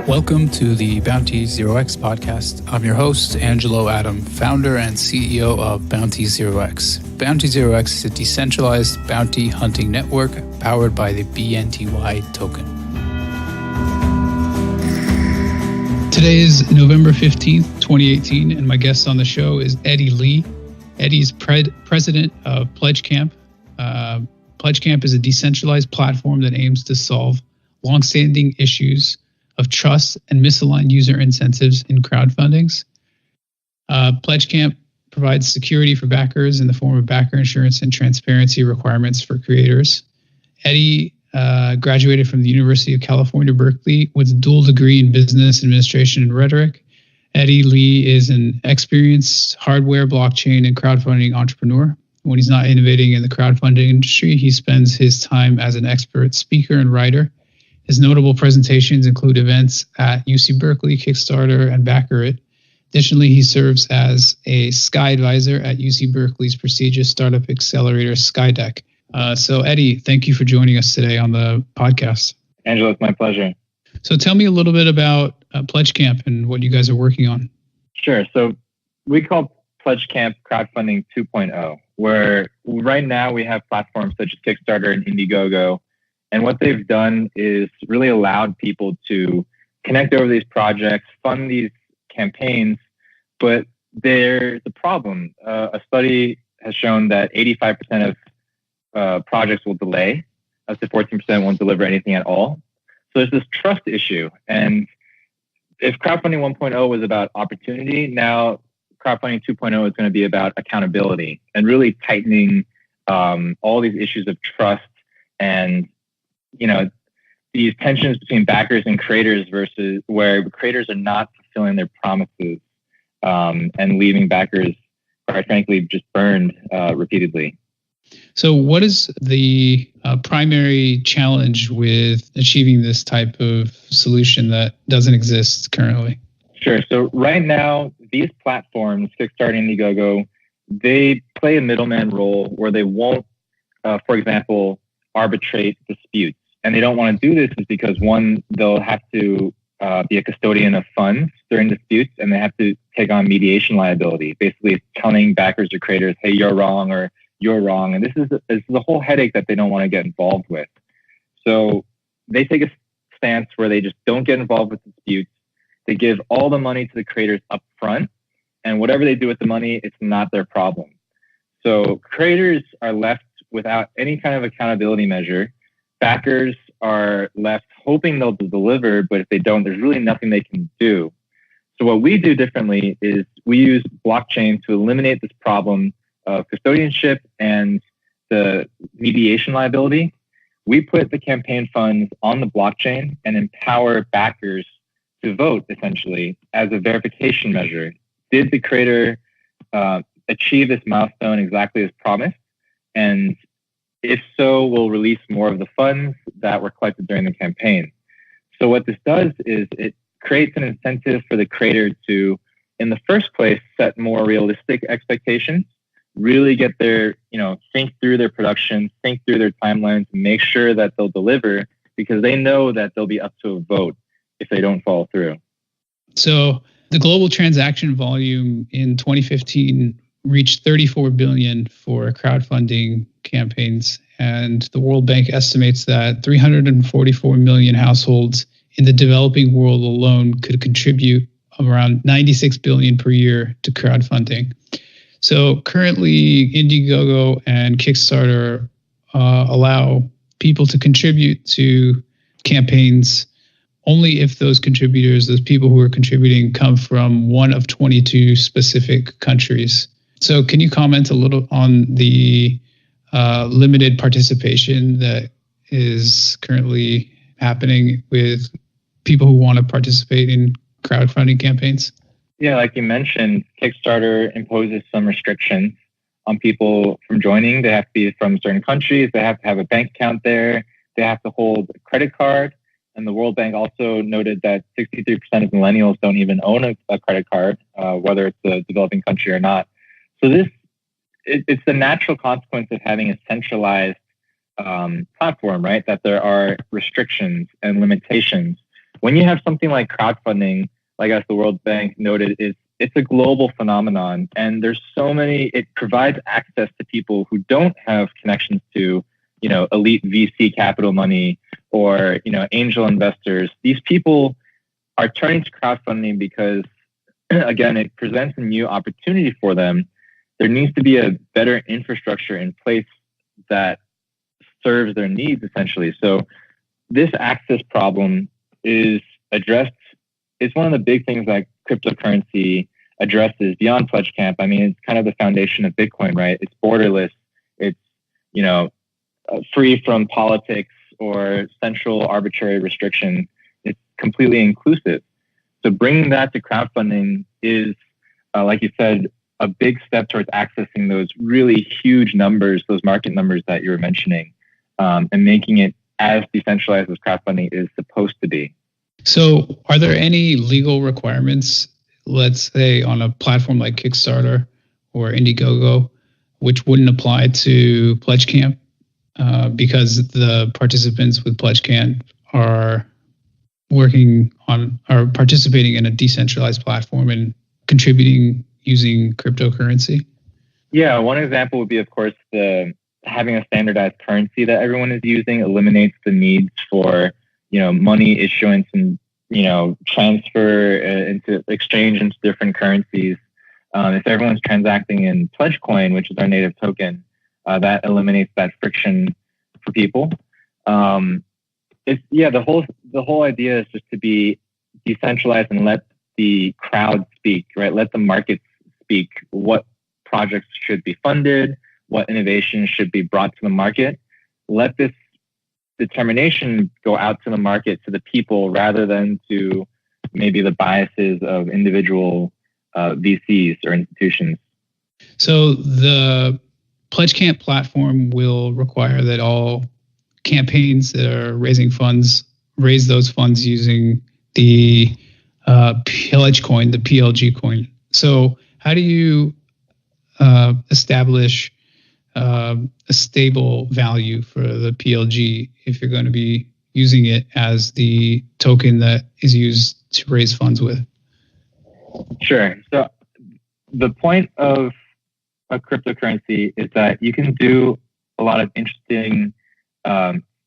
Welcome to the Bounty Zero X podcast. I'm your host, Angelo Adam, founder and CEO of Bounty Zero X. Bounty Zero X is a decentralized bounty hunting network powered by the BNTY token. Today is November 15th, 2018, and my guest on the show is Eddie Lee. Eddie's president of PledgeCamp. PledgeCamp is a decentralized platform that aims to solve longstanding issues of trust and misaligned user incentives in crowdfundings. PledgeCamp provides security for backers in the form of backer insurance and transparency requirements for creators. Eddie graduated from the University of California, Berkeley with a dual degree in business administration and rhetoric. Eddie Lee is an experienced hardware, blockchain, and crowdfunding entrepreneur. When he's not innovating in the crowdfunding industry, he spends his time as an expert speaker and writer. His notable presentations include events at UC Berkeley, Kickstarter, and Backerit. Additionally, he serves as a Sky Advisor at UC Berkeley's prestigious startup accelerator, Skydeck. So, Eddie, thank you for joining us today on the podcast. Angelo, it's my pleasure. So tell me a little bit about PledgeCamp and what you guys are working on. Sure. So we call PledgeCamp Crowdfunding 2.0, where right now we have platforms such as Kickstarter and Indiegogo. And what they've done is really allowed people to connect over these projects, fund these campaigns, but there's a problem. A study has shown that 85% of projects will delay, up to 14% won't deliver anything at all. So there's this trust issue. And if crowdfunding 1.0 was about opportunity, now crowdfunding 2.0 is going to be about accountability and really tightening all these issues of trust and these tensions between backers and creators versus where creators are not fulfilling their promises and leaving backers, quite frankly, just burned repeatedly. So what is the primary challenge with achieving this type of solution that doesn't exist currently? Sure. So right now, these platforms, Kickstarter and Indiegogo, they play a middleman role where they won't, for example, arbitrate disputes. And they don't want to do this is because, one, they'll have to be a custodian of funds during disputes, and they have to take on mediation liability, basically telling backers or creators, hey, you're wrong or you're wrong. And this is a whole headache that they don't want to get involved with. So they take a stance where they just don't get involved with disputes. They give all the money to the creators up front, and whatever they do with the money, it's not their problem. So creators are left without any kind of accountability measure. Backers are left hoping they'll deliver, but if they don't, there's really nothing they can do. So what we do differently is we use blockchain to eliminate this problem of custodianship and the mediation liability. We put the campaign funds on the blockchain and empower backers to vote, essentially, as a verification measure. Did the creator achieve this milestone exactly as promised? And if so, we'll release more of the funds that were collected during the campaign. So what this does is it creates an incentive for the creator to, in the first place, set more realistic expectations, really get their, think through their production, think through their timelines, make sure that they'll deliver because they know that they'll be up to a vote if they don't follow through. So the global transaction volume in 2015 reached 34 billion for crowdfunding campaigns, and the World Bank estimates that 344 million households in the developing world alone could contribute around 96 billion per year to crowdfunding. So currently, Indiegogo and Kickstarter allow people to contribute to campaigns only if those contributors, those people who are contributing, come from one of 22 specific countries. So can you comment a little on the limited participation that is currently happening with people who want to participate in crowdfunding campaigns? Yeah, like you mentioned, Kickstarter imposes some restrictions on people from joining. They have to be from certain countries. They have to have a bank account there. They have to hold a credit card. And the World Bank also noted that 63% of millennials don't even own a credit card, whether it's a developing country or not. So it's the natural consequence of having a centralized platform, right? That there are restrictions and limitations. when you have something like crowdfunding, like as the World Bank noted, it's a global phenomenon, and there's so many. It provides access to people who don't have connections to, elite VC capital money or angel investors. These people are turning to crowdfunding because, again, it presents a new opportunity for them. There needs to be a better infrastructure in place that serves their needs, essentially. So this access problem is addressed. It's one of the big things that cryptocurrency addresses beyond PledgeCamp. I mean, it's kind of the foundation of Bitcoin, right? It's borderless. It's, free from politics or central arbitrary restriction. It's completely inclusive. So bringing that to crowdfunding is, like you said, a big step towards accessing those really huge numbers, those market numbers that you were mentioning, and making it as decentralized as crowdfunding is supposed to be. So are there any legal requirements, let's say on a platform like Kickstarter or Indiegogo, which wouldn't apply to PledgeCamp because the participants with PledgeCamp are participating in a decentralized platform and contributing using cryptocurrency? Yeah, one example would be, of course, having a standardized currency that everyone is using eliminates the needs for money issuance and transfer into exchange into different currencies. If everyone's transacting in PledgeCoin, which is our native token, that eliminates that friction for people. The whole idea is just to be decentralized and let the crowd speak, right? Let the markets speak. What projects should be funded? What innovations should be brought to the market? Let this determination go out to the market, to the people, rather than to maybe the biases of individual VCs or institutions. So the PledgeCamp platform will require that all campaigns that are raising funds raise those funds using the PledgeCoin, the PLG coin. So how do you establish a stable value for the PLG if you're going to be using it as the token that is used to raise funds with? Sure. So the point of a cryptocurrency is that you can do a lot of interesting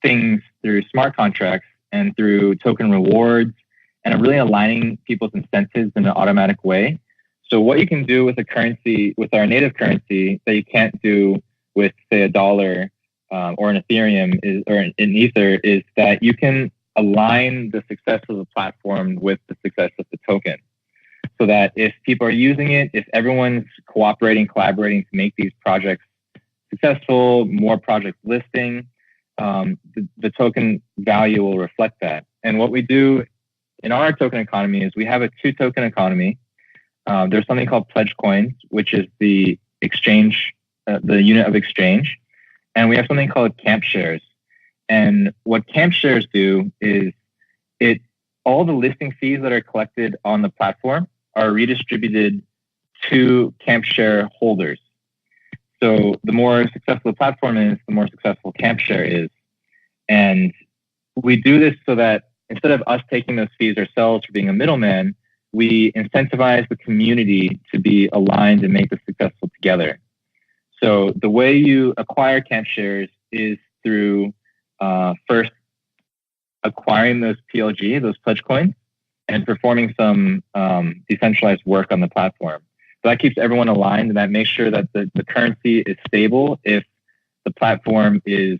things through smart contracts and through token rewards and really aligning people's incentives in an automatic way. So what you can do with a currency, with our native currency, that you can't do with, say, a dollar or an Ethereum or an Ether, is that you can align the success of the platform with the success of the token. So that if people are using it, if everyone's collaborating to make these projects successful, more projects listing, the token value will reflect that. And what we do in our token economy is we have a two-token economy. There's something called pledge coins, which is the exchange, the unit of exchange. And we have something called camp shares. And what camp shares do is all the listing fees that are collected on the platform are redistributed to camp share holders. So the more successful the platform is, the more successful camp share is. And we do this so that instead of us taking those fees ourselves for being a middleman, we incentivize the community to be aligned and make this successful together. So the way you acquire camp shares is through first acquiring those PLG, those pledge coins, and performing some decentralized work on the platform. So that keeps everyone aligned, and that makes sure that the currency is stable if the platform is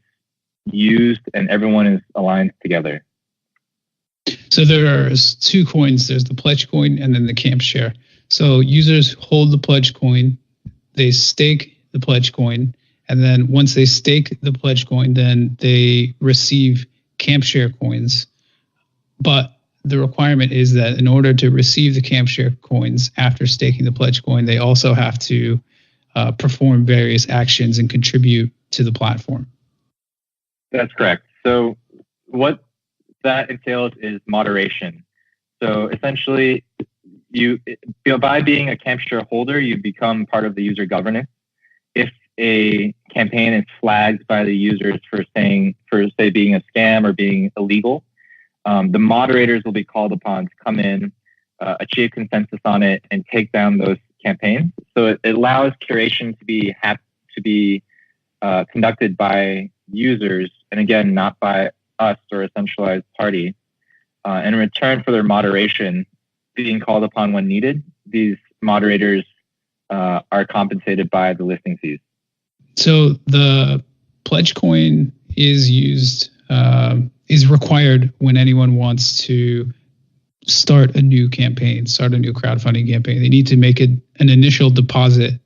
used and everyone is aligned together. So there's two coins. There's the pledge coin and then the camp share. So users hold the pledge coin, they stake the pledge coin, and then once they stake the pledge coin, then they receive camp share coins. But the requirement is that in order to receive the camp share coins after staking the pledge coin, they also have to perform various actions and contribute to the platform. That's correct. So what that entails is moderation. So essentially, by being a camp share holder, you become part of the user governance. If a campaign is flagged by the users for say being a scam or being illegal, the moderators will be called upon to come in, achieve consensus on it, and take down those campaigns. So it allows curation to be conducted by users, and again, not by us or a centralized party. In return for their moderation being called upon when needed, these moderators are compensated by the listing fees. So the pledge coin is used, is required when anyone wants to start a new campaign, start a new crowdfunding campaign. They need to make an initial deposit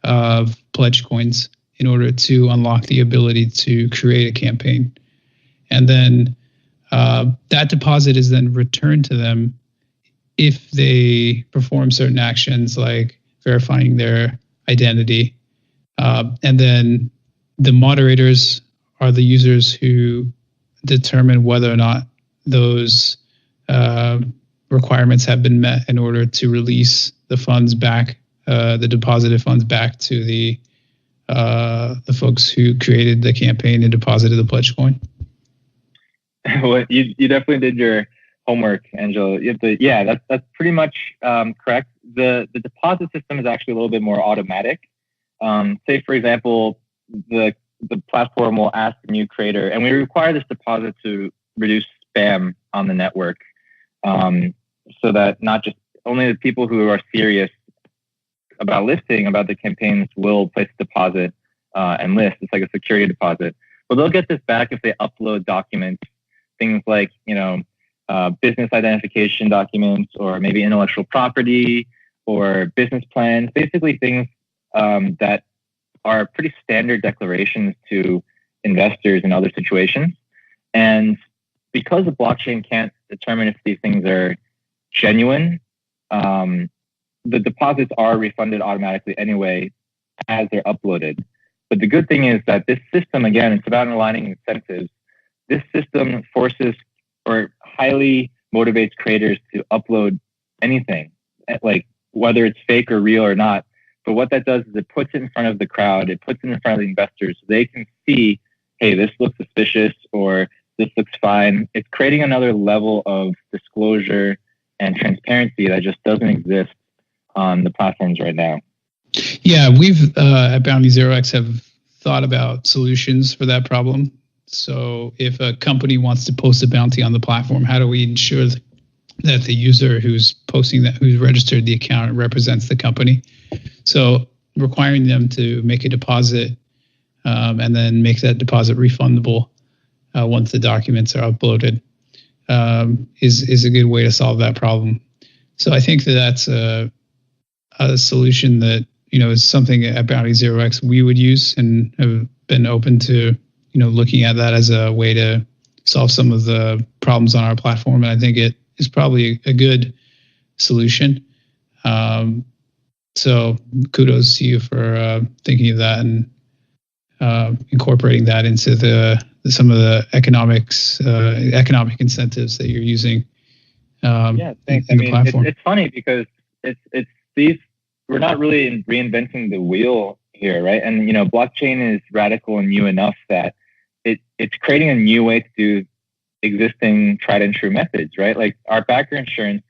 of pledge coins in order to unlock the ability to create a campaign. And then that deposit is then returned to them if they perform certain actions like verifying their identity. And then the moderators are the users who determine whether or not those requirements have been met in order to release the funds back, the deposited funds back to the folks who created the campaign and deposited the pledge coin. Well, you definitely did your homework, Angelo. That's pretty much correct. The deposit system is actually a little bit more automatic. Say, for example, the platform will ask a new creator, and we require this deposit to reduce spam on the network, so that not just only the people who are serious about listing, about the campaigns, will place a deposit and list. It's like a security deposit. But they'll get this back if they upload documents, things like, business identification documents, or maybe intellectual property or business plans, basically things that are pretty standard declarations to investors in other situations. And because the blockchain can't determine if these things are genuine, the deposits are refunded automatically anyway as they're uploaded. But the good thing is that this system, again, it's about aligning incentives. This system forces or highly motivates creators to upload anything, like whether it's fake or real or not. But what that does is it puts it in front of the crowd, it puts it in front of the investors, so they can see, hey, this looks suspicious or this looks fine. It's creating another level of disclosure and transparency that just doesn't exist on the platforms right now. Yeah, we've at Bounty Zero X have thought about solutions for that problem. So if a company wants to post a bounty on the platform, how do we ensure that the user who's posting that, who's registered the account, represents the company? So requiring them to make a deposit and then make that deposit refundable once the documents are uploaded is a good way to solve that problem. So I think that's a solution that is something at Bounty Zero X we would use and have been open to looking at that as a way to solve some of the problems on our platform. And I think it is probably a good solution. So kudos to you for thinking of that and incorporating that into some of the economic incentives that you're using. Yeah, thanks. It's funny because it's these. We're not really reinventing the wheel here, right? And blockchain is radical and new enough that it's creating a new way to do existing tried and true methods, right? Like our backer insurance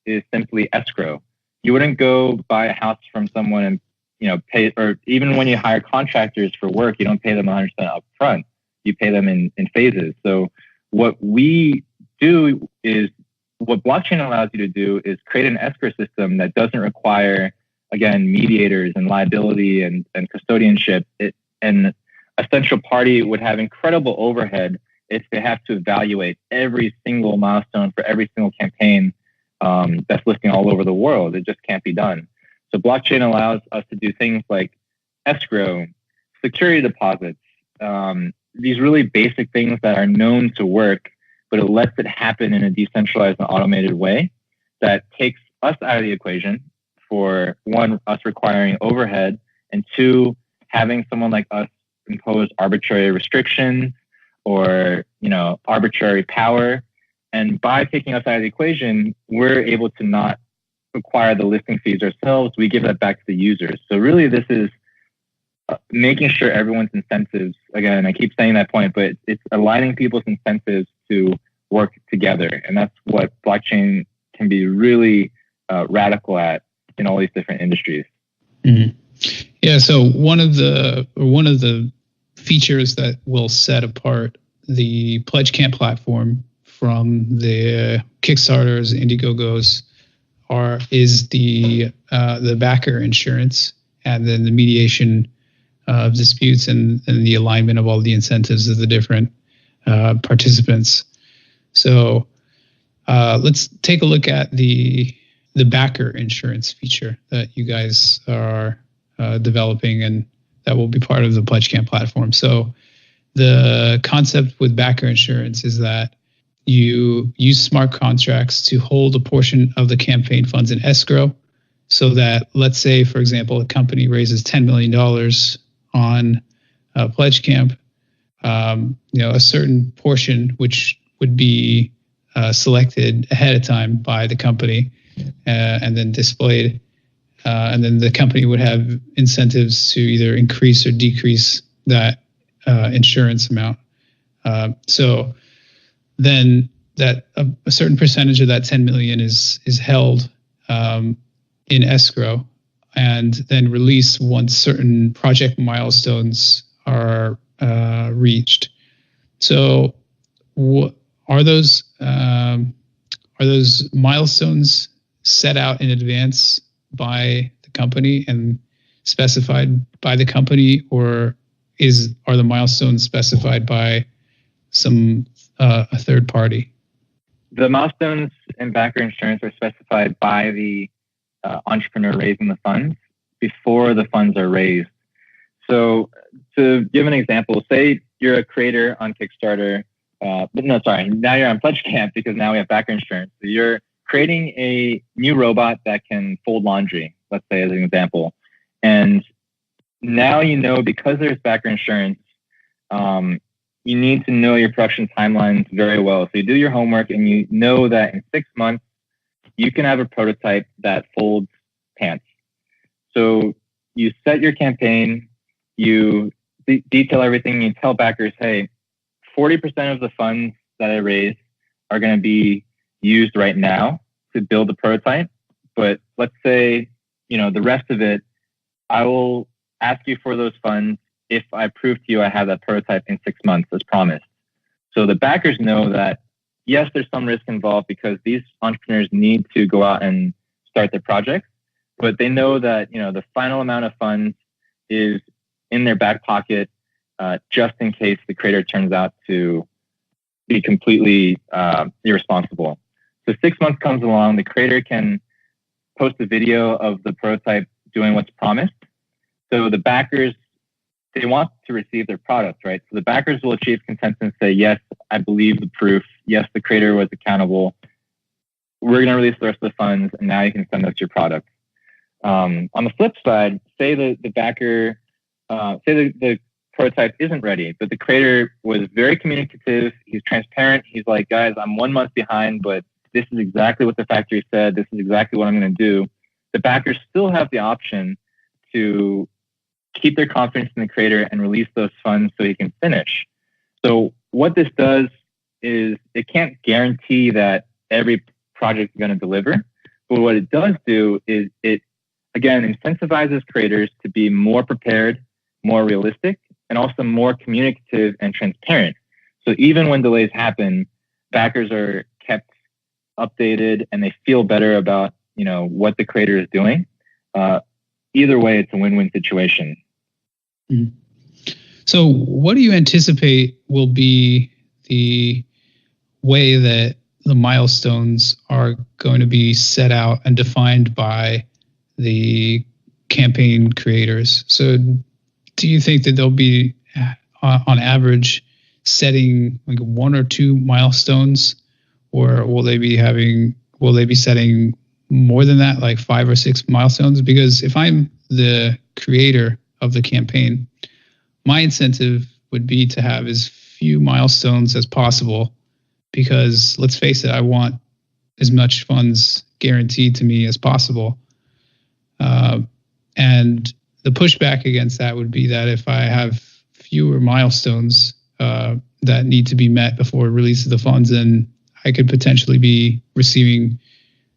is simply escrow. You wouldn't go buy a house from someone and pay, or even when you hire contractors for work, you don't pay them 100% up front. You pay them in phases. So what we do is, what blockchain allows you to do is create an escrow system that doesn't require, again, mediators and liability and custodianship. And a central party would have incredible overhead if they have to evaluate every single milestone for every single campaign that's listing all over the world. It just can't be done. So blockchain allows us to do things like escrow, security deposits, these really basic things that are known to work, but it lets it happen in a decentralized and automated way that takes us out of the equation for, one, us requiring overhead, and two, having someone like us impose arbitrary restrictions or arbitrary power. And by taking us out of the equation, we're able to not require the listing fees ourselves. We give that back to the users. So really, this is making sure everyone's incentives, again, I keep saying that point, but it's aligning people's incentives to work together. And that's what blockchain can be really radical at in all these different industries. Mm-hmm. Yeah. So one of the features that will set apart the PledgeCamp platform from the Kickstarters, Indiegogos, is the backer insurance, and then the mediation of disputes and the alignment of all the incentives of the different participants. So let's take a look at the backer insurance feature that you guys are developing, and that will be part of the PledgeCamp platform. So the concept with backer insurance is that you use smart contracts to hold a portion of the campaign funds in escrow, so that, let's say, for example, a company raises $10 million on PledgeCamp, a certain portion which would be selected ahead of time by the company and then displayed, and then the company would have incentives to either increase or decrease that insurance amount. So then that a certain percentage of that 10 million is held in escrow and then released once certain project milestones are reached. So are those milestones set out in advance by the company and specified by the company, or are the milestones specified by a third party? The milestones and backer insurance are specified by the entrepreneur raising the funds before the funds are raised. So to give an example, say you're a creator on Kickstarter, now you're on PledgeCamp because now we have backer insurance. So you're creating a new robot that can fold laundry, let's say as an example. And now because there's backer insurance, you need to know your production timelines very well. So you do your homework and you know that in 6 months, you can have a prototype that folds pants. So you set your campaign, you detail everything, you tell backers, hey, 40% of the funds that I raise are going to be used right now to build the prototype. But let's say, the rest of it, I will ask you for those funds if I prove to you I have that prototype in 6 months as promised. So the backers know that, yes, there's some risk involved because these entrepreneurs need to go out and start their projects, but they know that, the final amount of funds is in their back pocket just in case the creator turns out to be completely irresponsible. So 6 months comes along, the creator can post a video of the prototype doing what's promised. So the backers, they want to receive their product, right? So the backers will achieve consensus and say, yes, I believe the proof. Yes, the creator was accountable. We're going to release the rest of the funds, and now you can send us your product. On the flip side, say the backer, the prototype isn't ready, but the creator was very communicative. He's transparent. He's like, guys, I'm 1 month behind, but this is exactly what the factory said. This is exactly what I'm going to do. The backers still have the option to keep their confidence in the creator and release those funds so he can finish. So what this does is it can't guarantee that every project is going to deliver, but what it does do is it, again, incentivizes creators to be more prepared, more realistic, and also more communicative and transparent. So even when delays happen, backers are kept updated and they feel better about, what the creator is doing. Either way, it's a win-win situation. Mm-hmm. So what do you anticipate will be the way that the milestones are going to be set out and defined by the campaign creators? So do you think that they'll be, on average, setting like 1 or 2 milestones, or will they be setting more than that, like 5 or 6 milestones? Because if I'm the creator of the campaign, my incentive would be to have as few milestones as possible, because let's face it, I want as much funds guaranteed to me as possible. And the pushback against that would be that if I have fewer milestones that need to be met before release of the funds, then I could potentially be receiving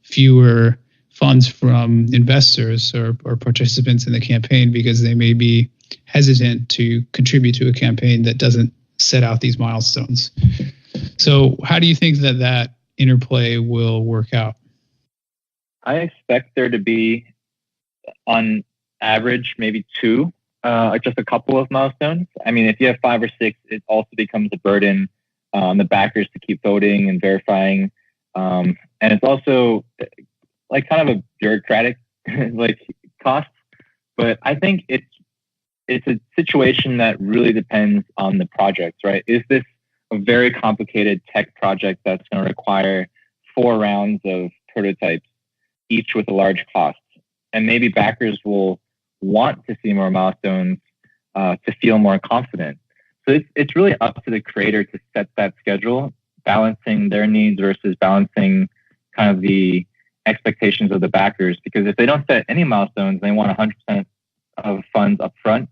fewer funds from investors or participants in the campaign because they may be hesitant to contribute to a campaign that doesn't set out these milestones. So how do you think that interplay will work out? I expect there to be, on average, maybe two, just a couple of milestones. I mean, if you have 5 or 6, it also becomes a burden on the backers to keep voting and verifying. And it's also like kind of a bureaucratic like cost. But I think it's a situation that really depends on the project, right? Is this a very complicated tech project that's going to require 4 rounds of prototypes, each with a large cost? And maybe backers will want to see more milestones to feel more confident. So it's really up to the creator to set that schedule, balancing their needs versus balancing kind of the expectations of the backers. Because if they don't set any milestones, they want 100% of funds up front,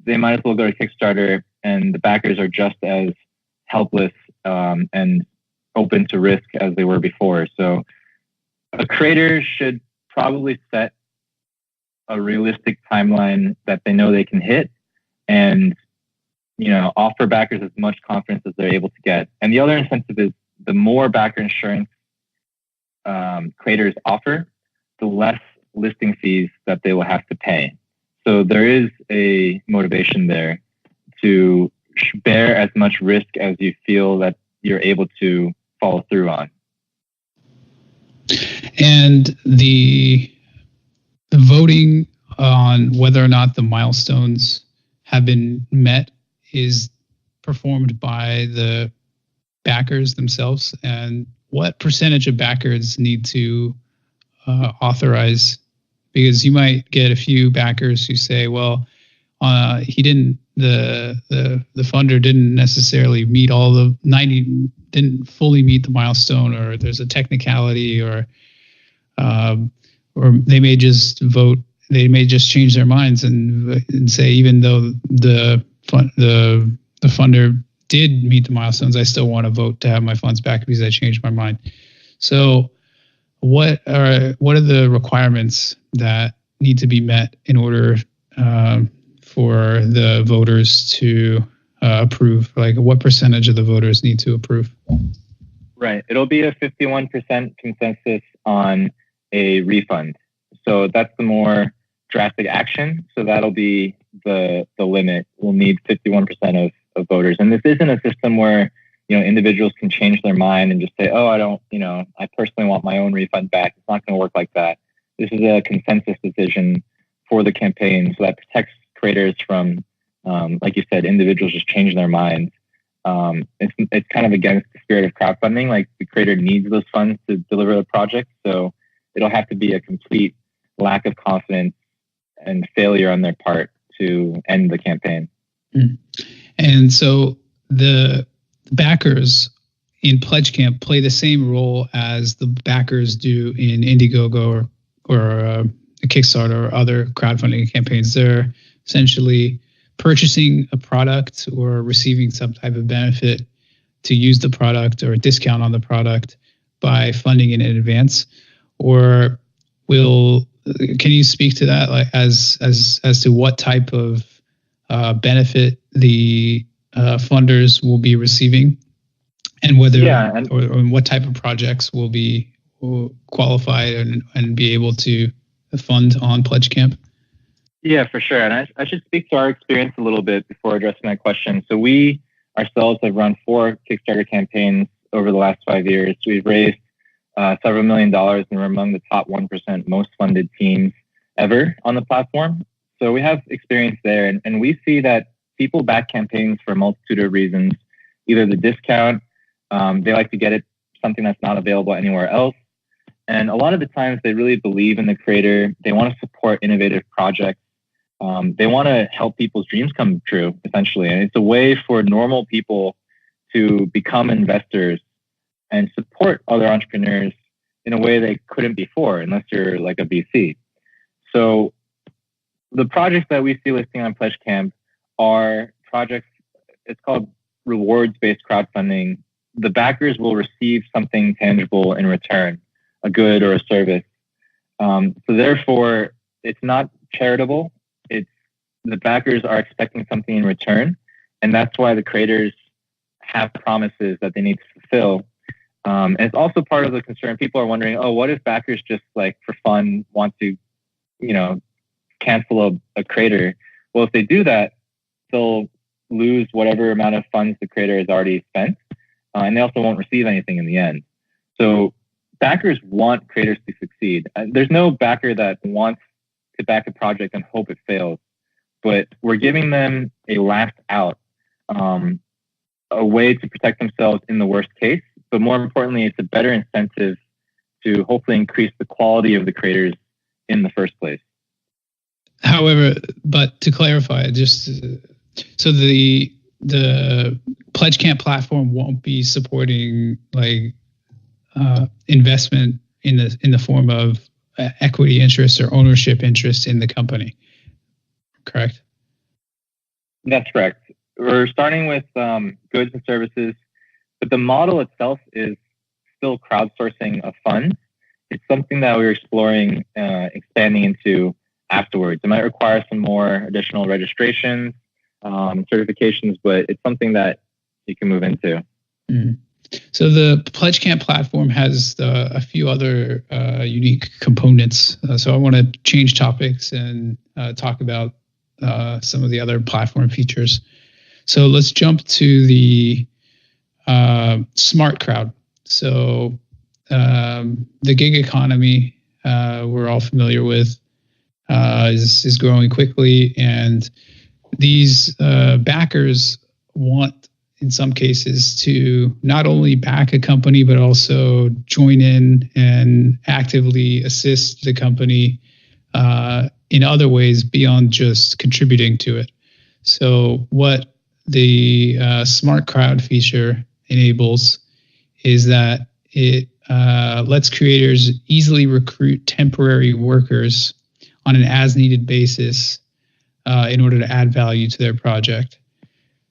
they might as well go to Kickstarter, and the backers are just as helpless and open to risk as they were before. So a creator should probably set a realistic timeline that they know they can hit, and offer backers as much confidence as they're able to get. And the other incentive is the more backer insurance creators offer, the less listing fees that they will have to pay. So there is a motivation there to bear as much risk as you feel that you're able to follow through on. And the voting on whether or not the milestones have been met is performed by the backers themselves. And what percentage of backers need to authorize? Because you might get a few backers who say, well, the funder didn't necessarily meet all the 90, didn't fully meet the milestone, or there's a technicality, or they may just vote. They may just change their minds and say, even though the funder did meet the milestones, I still want to vote to have my funds back because I changed my mind. So what are the requirements that need to be met in order for the voters to approve? Like, what percentage of the voters need to approve? Right. It'll be a 51% consensus on a refund. So that's the more drastic action. So that'll be the limit. We'll need 51% of voters. And this isn't a system where individuals can change their mind and just say, oh, I don't, I personally want my own refund back. It's not going to work like that. This is a consensus decision for the campaign. So that protects creators from, like you said, individuals just changing their minds. It's kind of against the spirit of crowdfunding. Like, the creator needs those funds to deliver the project. So it'll have to be a complete lack of confidence and failure on their part to end the campaign. Mm. And so the backers in PledgeCamp play the same role as the backers do in Indiegogo or a Kickstarter or other crowdfunding campaigns. They're essentially purchasing a product or receiving some type of benefit to use the product or a discount on the product by funding it in advance. Or can you speak to that, like as to what type of benefit the funders will be receiving, and whether or what type of projects will be qualified and be able to fund on PledgeCamp? Yeah, for sure. And I should speak to our experience a little bit before addressing that question. So we ourselves have run 4 Kickstarter campaigns over the last 5 years. We've raised several $1 million, and we're among the top 1% most funded teams ever on the platform. So we have experience there, and we see that people back campaigns for a multitude of reasons. Either the discount, they like to get it something that's not available anywhere else. And a lot of the times they really believe in the creator. They want to support innovative projects. They want to help people's dreams come true, essentially. And it's a way for normal people to become investors and support other entrepreneurs in a way they couldn't before, unless you're like a VC. So the projects that we see listing on PledgeCamp are projects, it's called rewards-based crowdfunding, the backers will receive something tangible in return, a good or a service. So therefore, it's not charitable. It's the backers are expecting something in return, and that's why the creators have promises that they need to fulfill. And it's also part of the concern. People are wondering, oh, what if backers just like for fun want to, cancel a creator? Well, if they do that, they'll lose whatever amount of funds the creator has already spent, and they also won't receive anything in the end. So backers want creators to succeed. There's no backer that wants to back a project and hope it fails, but we're giving them a last out, a way to protect themselves in the worst case. But more importantly, it's a better incentive to hopefully increase the quality of the creators in the first place. However, but to clarify, just so the PledgeCamp platform won't be supporting investment in the form of equity interest or ownership interest in the company, correct? That's correct. We're starting with goods and services, but the model itself is still crowdsourcing of funds. It's something that we're exploring, expanding into afterwards. It might require some more additional registrations, certifications, but it's something that you can move into. Mm. So the PledgeCamp platform has a few other unique components. So I want to change topics and talk about some of the other platform features. So let's jump to the smart crowd. So the gig economy we're all familiar with is growing quickly, and these backers want, in some cases, to not only back a company but also join in and actively assist the company in other ways beyond just contributing to it. So what the smart crowd feature enables is that it lets creators easily recruit temporary workers on an as-needed basis in order to add value to their project.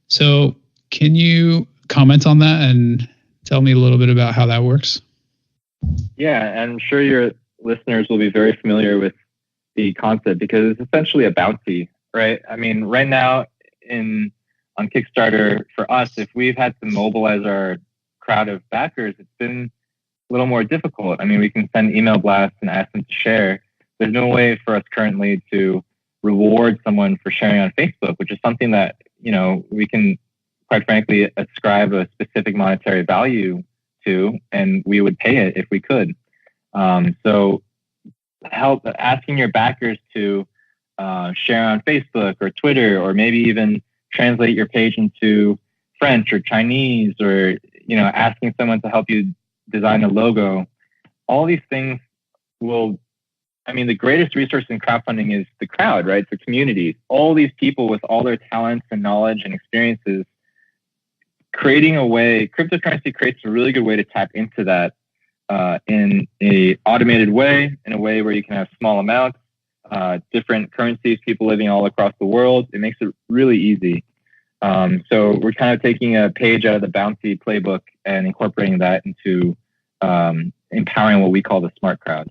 So can you comment on that and tell me a little bit about how that works? Yeah, I'm sure your listeners will be very familiar with the concept because it's essentially a bounty, right? I mean, right now on Kickstarter, for us, if we've had to mobilize our crowd of backers, it's been a little more difficult. I mean, we can send email blasts and ask them to share. There's no way for us currently to reward someone for sharing on Facebook, which is something that, we can, quite frankly, ascribe a specific monetary value to, and we would pay it if we could. So asking your backers to share on Facebook or Twitter, or maybe even translate your page into French or Chinese, or, asking someone to help you design a logo, all these things the greatest resource in crowdfunding is the crowd, right? The community. All these people with all their talents and knowledge and experiences, creating a way, cryptocurrency creates a really good way to tap into that in a automated way, in a way where you can have small amounts, different currencies, people living all across the world. It makes it really easy. So we're kind of taking a page out of the bounty playbook and incorporating that into empowering what we call the smart crowd.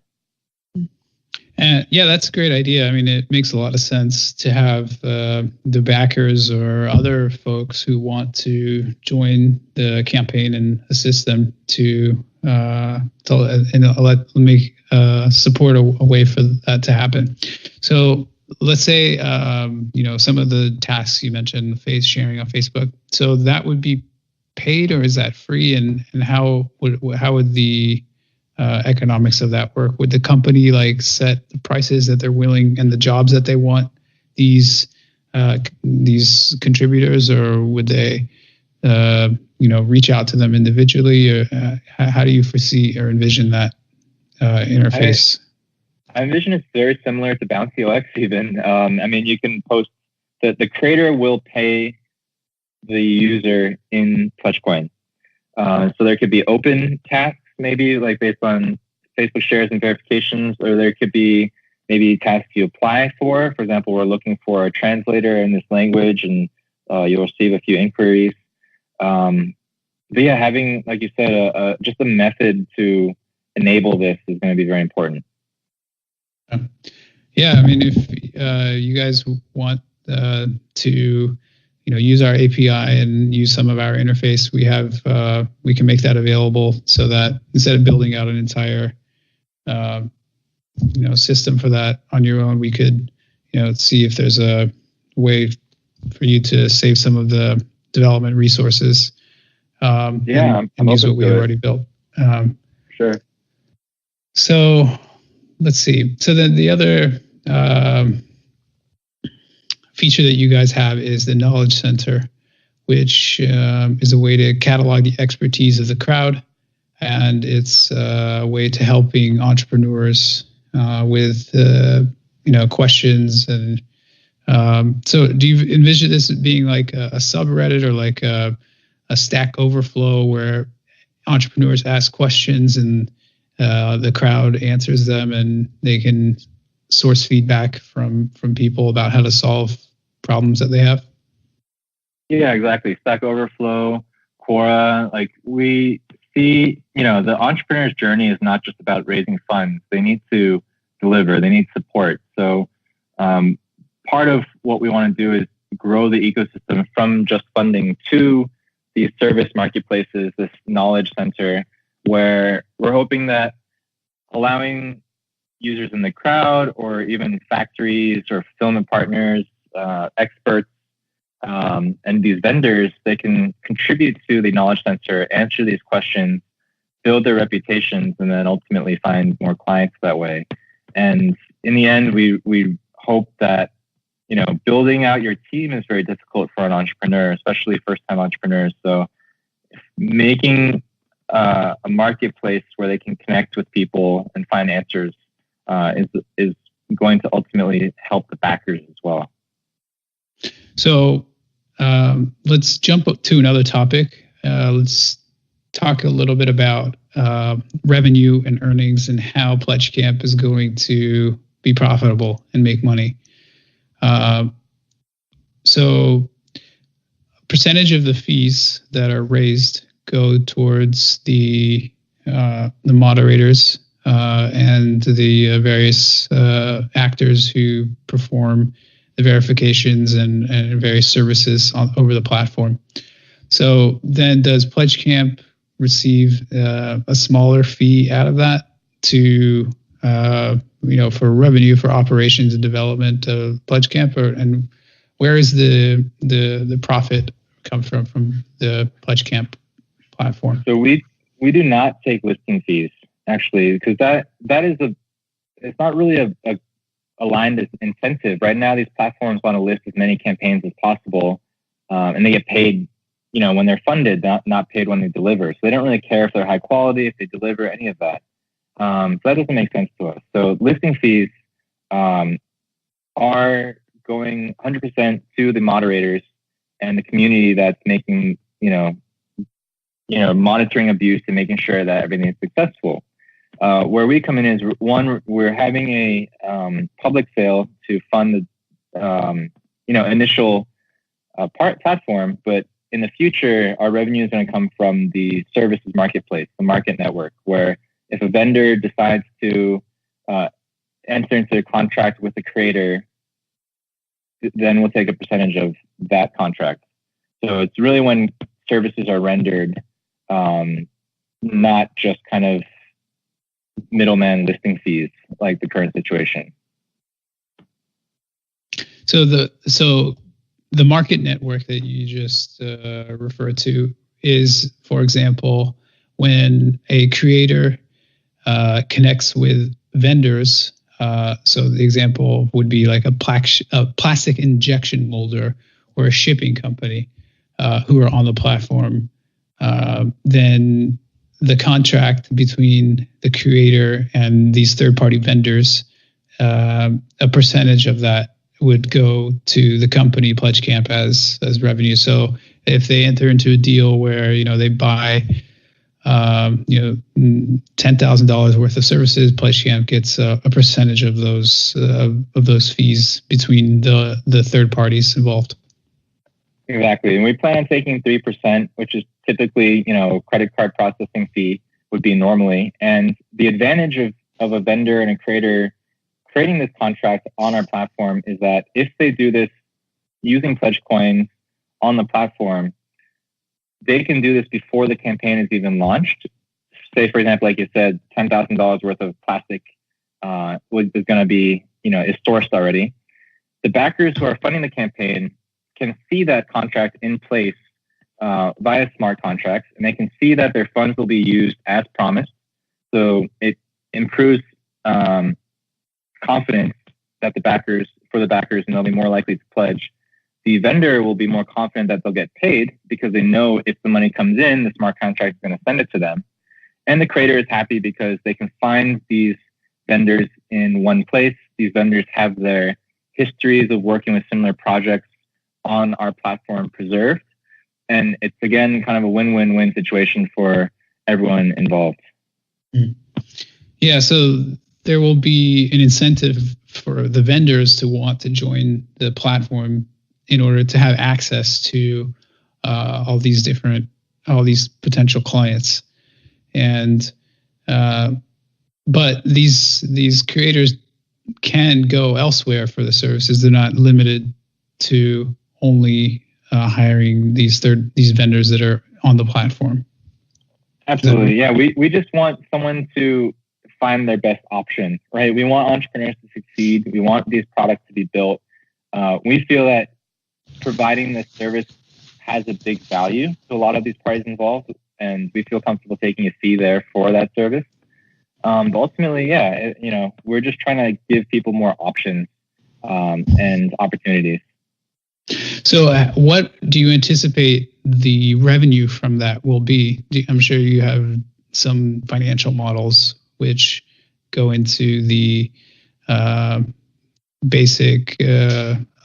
And yeah, that's a great idea. I mean, it makes a lot of sense to have the backers or other folks who want to join the campaign and assist them to support a way for that to happen. So let's say some of the tasks you mentioned, face sharing on Facebook. So that would be paid, or is that free? And how would the economics of that work? Would the company set the prices that they're willing and the jobs that they want these contributors, or would they reach out to them individually, or how do you foresee or envision that interface? I envision it's very similar to BountyOX even. You can post the creator will pay the user in Pledgecoin. So there could be open tasks, maybe based on Facebook shares and verifications, or there could be maybe tasks you apply for. For example, we're looking for a translator in this language, and you'll receive a few inquiries. yeah, having, like you said, just a method to enable this is going to be very important. Yeah, I mean, if you guys want to, use our API and use some of our interface, we can make that available so that instead of building out an entire system for that on your own, we could see if there's a way for you to save some of the development resources. And use what we have already built. Sure. So let's see. So then the other feature that you guys have is the Knowledge Center, which is a way to catalog the expertise of the crowd, and it's a way to helping entrepreneurs with questions. And so do you envision this being like a subreddit or like a Stack Overflow where entrepreneurs ask questions and the crowd answers them, and they can source feedback from people about how to solve problems that they have? Yeah, exactly. Stack Overflow, Quora, like we see, the entrepreneur's journey is not just about raising funds. They need to deliver. They need support. So part of what we want to do is grow the ecosystem from just funding to these service marketplaces, this knowledge center, where we're hoping that allowing users in the crowd or even factories or fulfillment partners, experts, and these vendors, they can contribute to the knowledge center, answer these questions, build their reputations, and then ultimately find more clients that way. And in the end, we hope that building out your team is very difficult for an entrepreneur, especially first-time entrepreneurs. So making a marketplace where they can connect with people and find answers is going to ultimately help the backers as well. So let's jump up to another topic. Let's talk a little bit about revenue and earnings and how PledgeCamp is going to be profitable and make money. So percentage of the fees that are raised go towards the moderators and the various actors who perform the verifications and various services over the platform. So then does PledgeCamp receive a smaller fee out of that to for revenue for operations and development of PledgeCamp, and where is the profit come from the PledgeCamp platform? So we do not take listing fees, actually, because that is it's not really a aligned incentive. Right now, these platforms want to list as many campaigns as possible, and they get paid when they're funded, not paid when they deliver. So they don't really care if they're high quality, if they deliver, any of that. So that doesn't make sense to us. So listing fees are going 100% to the moderators and the community that's making, monitoring abuse and making sure that everything is successful. Where we come in is, one, we're having a public sale to fund the, initial platform, but in the future, our revenue is going to come from the services marketplace, the market network, where if a vendor decides to enter into a contract with the creator, then we'll take a percentage of that contract. So it's really when services are rendered, not just kind of middleman listing fees like the current situation. So the market network that you just referred to is, for example, when a creator connects with vendors. So the example would be like a plastic injection molder or a shipping company who are on the platform. Then the contract between the creator and these third-party vendors, a percentage of that would go to the company PledgeCamp as revenue. So if they enter into a deal where they buy $10,000 worth of services, PledgeCamp gets a percentage of those fees between the third parties involved. Exactly, and we plan on taking 3%, which is typically, credit card processing fee would be normally. And the advantage of a vendor and a creator creating this contract on our platform is that if they do this using pledge coins on the platform, they can do this before the campaign is even launched. Say, for example, like you said, $10,000 worth of plastic is going to be, is sourced already. The backers who are funding the campaign can see that contract in place via smart contracts, and they can see that their funds will be used as promised. So it improves confidence that the backers, and they'll be more likely to pledge. The vendor will be more confident that they'll get paid because they know if the money comes in, the smart contract is going to send it to them. And the creator is happy because they can find these vendors in one place. These vendors have their histories of working with similar projects on our platform preserved. And it's, again, kind of a win-win-win situation for everyone involved. Yeah, so there will be an incentive for the vendors to want to join the platform in order to have access to all these potential clients. And but these creators can go elsewhere for the services. They're not limited to only hiring these vendors that are on the platform. Absolutely, yeah. We just want someone to find their best option, right? We want entrepreneurs to succeed. We want these products to be built. We feel that providing this service has a big value to a lot of these parties involved, and we feel comfortable taking a fee there for that service. But ultimately, we're just trying to give people more options and opportunities. So what do you anticipate the revenue from that will be? I'm sure you have some financial models which go into the basic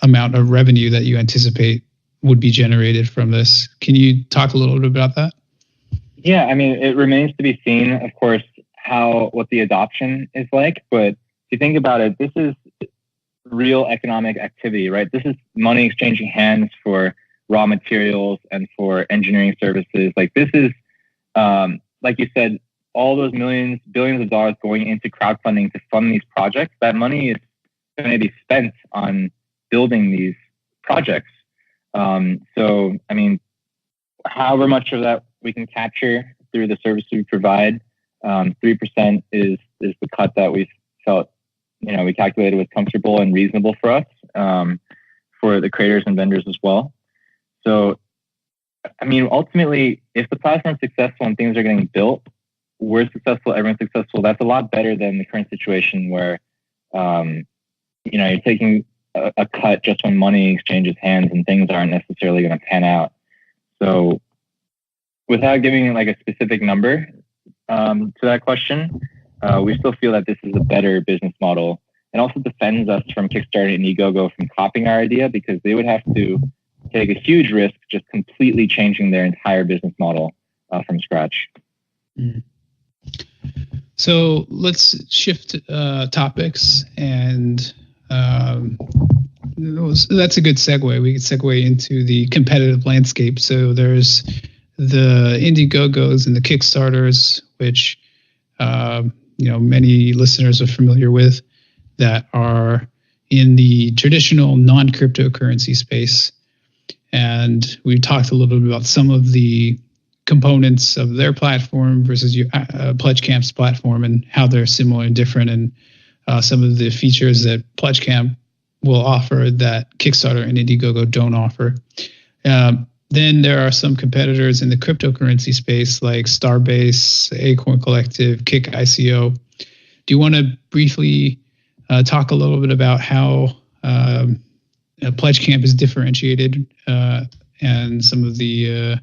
amount of revenue that you anticipate would be generated from this. Can you talk a little bit about that? Yeah, I mean, it remains to be seen, of course, what the adoption is like. But if you think about it, this is real economic activity, right? This is money exchanging hands for raw materials and for engineering services. Like, this is, like you said, all those millions, billions of dollars going into crowdfunding to fund these projects. That money is going to be spent on building these projects. So, I mean, however much of that we can capture through the service we provide, 3% is the cut that we felt, we calculated was comfortable and reasonable for us, for the creators and vendors as well. So, I mean, ultimately, if the platform is successful and things are getting built, we're successful, everyone's successful. That's a lot better than the current situation where, you're taking a cut just when money exchanges hands and things aren't necessarily going to pan out. So, without giving like a specific number to that question, we still feel that this is a better business model, and also defends us from Kickstarter and Indiegogo from copying our idea, because they would have to take a huge risk just completely changing their entire business model from scratch. So let's shift topics, and that's a good segue. We could segue into the competitive landscape. So there's the Indiegogos and the Kickstarters, which many listeners are familiar with, that are in the traditional non-cryptocurrency space. And we talked a little bit about some of the components of their platform versus PledgeCamp's platform, and how they're similar and different, and some of the features that PledgeCamp will offer that Kickstarter and Indiegogo don't offer. Then there are some competitors in the cryptocurrency space like Starbase, Acorn Collective, Kick ICO. Do you want to briefly talk a little bit about how PledgeCamp is differentiated and some of the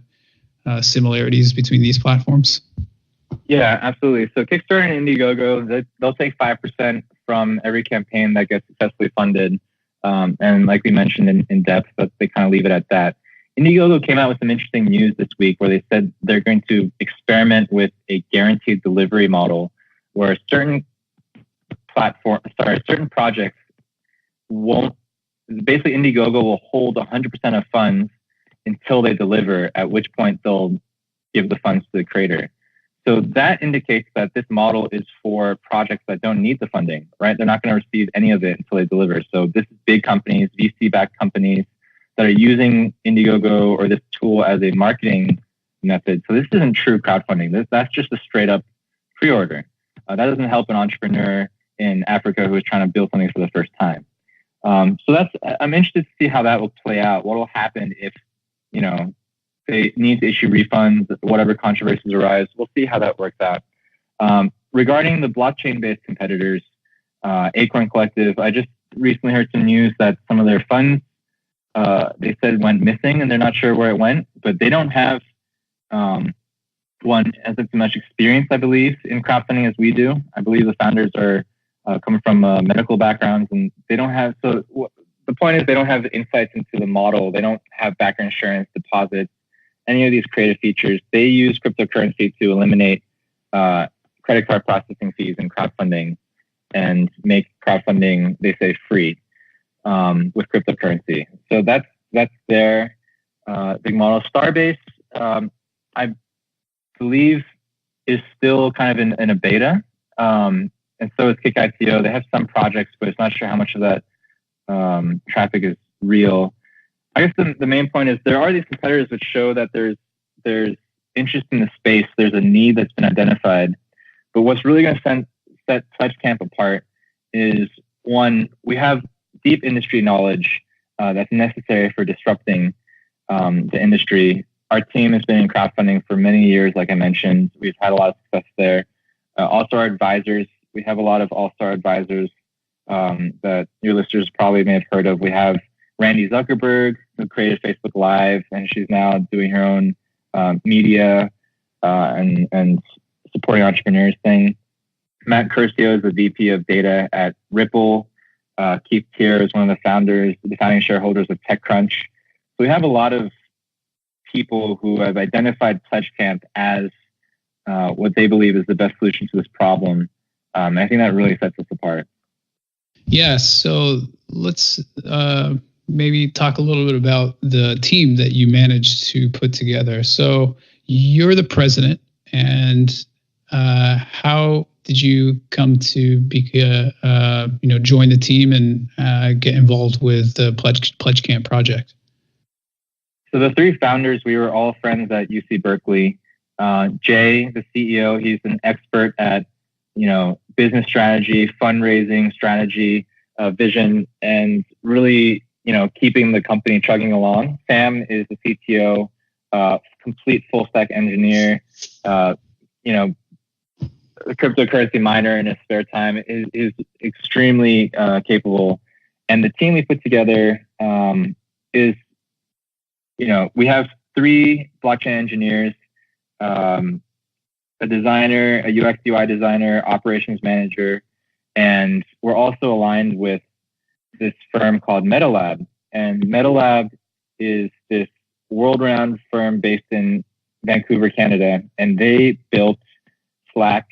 similarities between these platforms? Yeah, absolutely. So Kickstarter and Indiegogo, they'll take 5% from every campaign that gets successfully funded. And like we mentioned in depth, but they kind of leave it at that. Indiegogo came out with some interesting news this week where they said they're going to experiment with a guaranteed delivery model where certain projects won't, basically Indiegogo will hold 100% of funds until they deliver, at which point they'll give the funds to the creator. So that indicates that this model is for projects that don't need the funding, right? They're not going to receive any of it until they deliver. So this is big companies, VC-backed companies that are using Indiegogo or this tool as a marketing method. So this isn't true crowdfunding. That's just a straight up pre-order. That doesn't help an entrepreneur in Africa who is trying to build something for the first time. So I'm interested to see how that will play out. What will happen if, they need to issue refunds, whatever controversies arise. We'll see how that works out. Regarding the blockchain-based competitors, Acorn Collective, I just recently heard some news that some of their funds, they said went missing, and they're not sure where it went, but they don't have as much experience, I believe, in crowdfunding as we do. I believe the founders are coming from medical backgrounds, and they don't have, the point is they don't have insights into the model. They don't have background insurance, deposits, any of these creative features. They use cryptocurrency to eliminate credit card processing fees in crowdfunding and make crowdfunding, they say, free with cryptocurrency. So that's their big model. Starbase, I believe, is still kind of in a beta. And so is KickICO. They have some projects, but it's not sure how much of that traffic is real. I guess the main point is there are these competitors which show that there's interest in the space. There's a need that's been identified. But what's really going to set PledgeCamp apart is, one, we have deep industry knowledge that's necessary for disrupting the industry. Our team has been in crowdfunding for many years, like I mentioned. We've had a lot of success there. Also, our advisors. We have a lot of all-star advisors that your listeners probably may have heard of. We have Randy Zuckerberg, who created Facebook Live, and she's now doing her own media and supporting entrepreneurs thing. Matt Curcio is the VP of data at Ripple. Keith Tier is one of the founding shareholders of TechCrunch. So we have a lot of people who have identified PledgeCamp as what they believe is the best solution to this problem. I think that really sets us apart. Yeah, so let's maybe talk a little bit about the team that you managed to put together. So you're the president, and how did you come to join the team and get involved with the PledgeCamp project? So the three founders, we were all friends at UC Berkeley. Jay, the CEO, he's an expert at business strategy, fundraising strategy, vision, and really keeping the company chugging along. Sam is the CTO, complete full stack engineer, a cryptocurrency miner in his spare time, is extremely capable. And the team we put together is, we have 3 blockchain engineers, a designer, a UX UI designer, operations manager, and we're also aligned with this firm called MetaLab. And MetaLab is this world-renowned firm based in Vancouver, Canada, and they built Slack,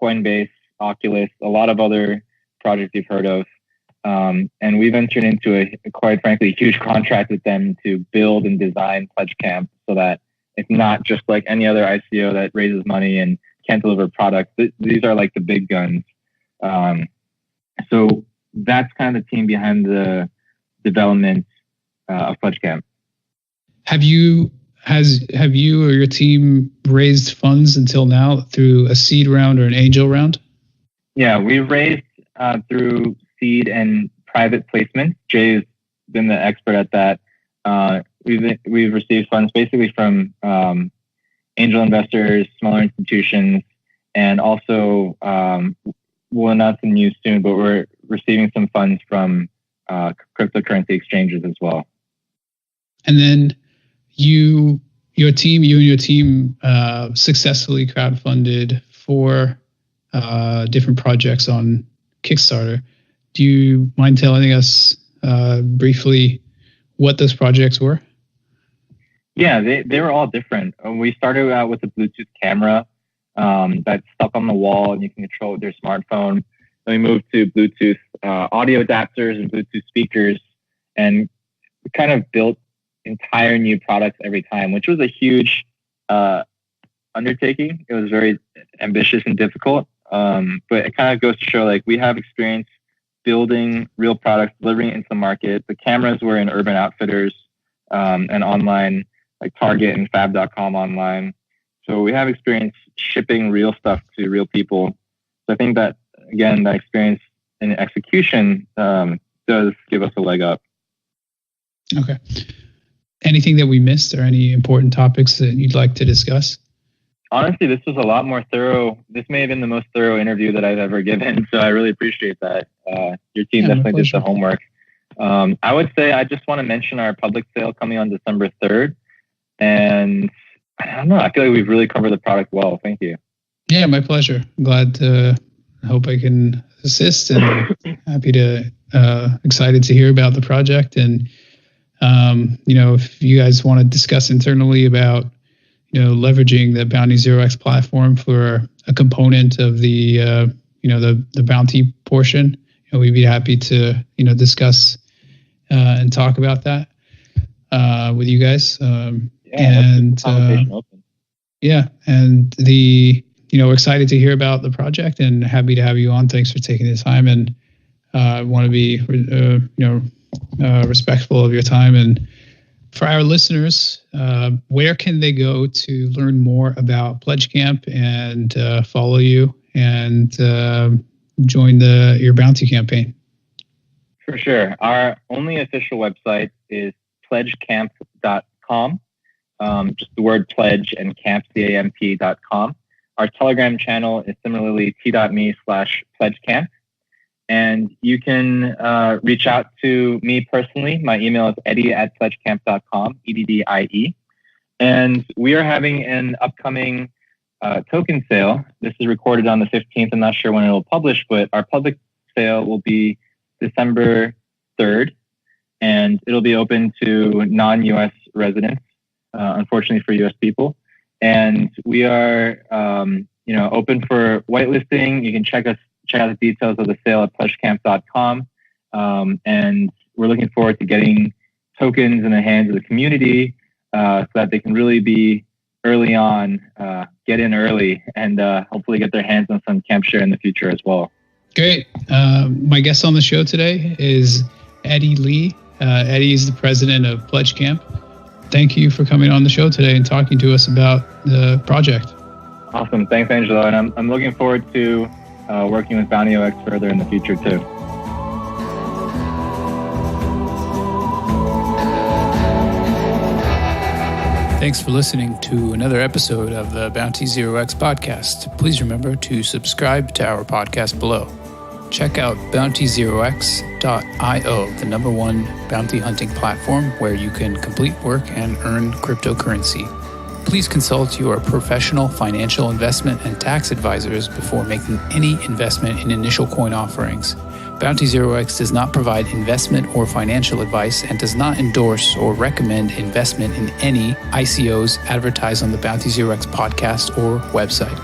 Coinbase, Oculus, a lot of other projects you've heard of. And we've entered into a, quite frankly, huge contract with them to build and design PledgeCamp so that it's not just like any other ICO that raises money and can't deliver products. These are like the big guns. So that's kind of the team behind the development of PledgeCamp. Have you or your team raised funds until now through a seed round or an angel round? Yeah, we've raised through seed and private placement. Jay's been the expert at that. We've received funds basically from angel investors, smaller institutions, and also we'll announce some news soon, but we're receiving some funds from cryptocurrency exchanges as well. And then you and your team successfully crowdfunded 4 different projects on Kickstarter. Do you mind telling us briefly what those projects were? Yeah, they were all different. We started out with a Bluetooth camera that's stuck on the wall and you can control it with your smartphone. Then we moved to Bluetooth audio adapters and Bluetooth speakers, and we kind of built entire new products every time, which was a huge undertaking. It was very ambitious and difficult. But it kind of goes to show like we have experience building real products, delivering it into the market. The cameras were in Urban Outfitters and online, like Target and Fab.com online. So we have experience shipping real stuff to real people. So I think that, again, that experience in execution does give us a leg up. Okay. Anything that we missed or any important topics that you'd like to discuss? Honestly, this was a lot more thorough. This may have been the most thorough interview that I've ever given. So I really appreciate that. Your team definitely did the homework. I would say I just want to mention our public sale coming on December 3rd. And I don't know, I feel like we've really covered the product well. Thank you. Yeah, my pleasure. Glad to, I hope I can assist, and happy to, excited to hear about the project. And, if you guys want to discuss internally about, leveraging the Bounty Zero X platform for a component of the, the bounty portion, we'd be happy to, and talk about that with you guys. And excited to hear about the project and happy to have you on. Thanks for taking the time, and want to be respectful of your time. And for our listeners, where can they go to learn more about PledgeCamp and follow you and join your bounty campaign? For sure. Our only official website is PledgeCamp.com. Just the word pledge and camp, CAMP.com. Our Telegram channel is similarly t.me/pledgecamp. And you can reach out to me personally. My email is eddie@pledgecamp.com, EDDIE. And we are having an upcoming token sale. This is recorded on the 15th. I'm not sure when it will publish, but our public sale will be December 3rd. And it'll be open to non-US residents, unfortunately for US people. And we are, open for whitelisting. You can check out the details of the sale at pledgecamp.com. And we're looking forward to getting tokens in the hands of the community so that they can really be early on, get in early, and hopefully get their hands on some camp share in the future as well. Great. My guest on the show today is Eddie Lee. Eddie is the president of PledgeCamp. Thank you for coming on the show today and talking to us about the project. Awesome. Thanks, Angelo. And I'm looking forward to working with Bounty OX further in the future too. Thanks for listening to another episode of the Bounty Zero X podcast. Please remember to subscribe to our podcast below. Check out bountyzerox.io, the #1 bounty hunting platform where you can complete work and earn cryptocurrency. Please consult your professional financial investment and tax advisors before making any investment in initial coin offerings. Bounty Zero X does not provide investment or financial advice and does not endorse or recommend investment in any ICOs advertised on the Bounty Zero X podcast or website.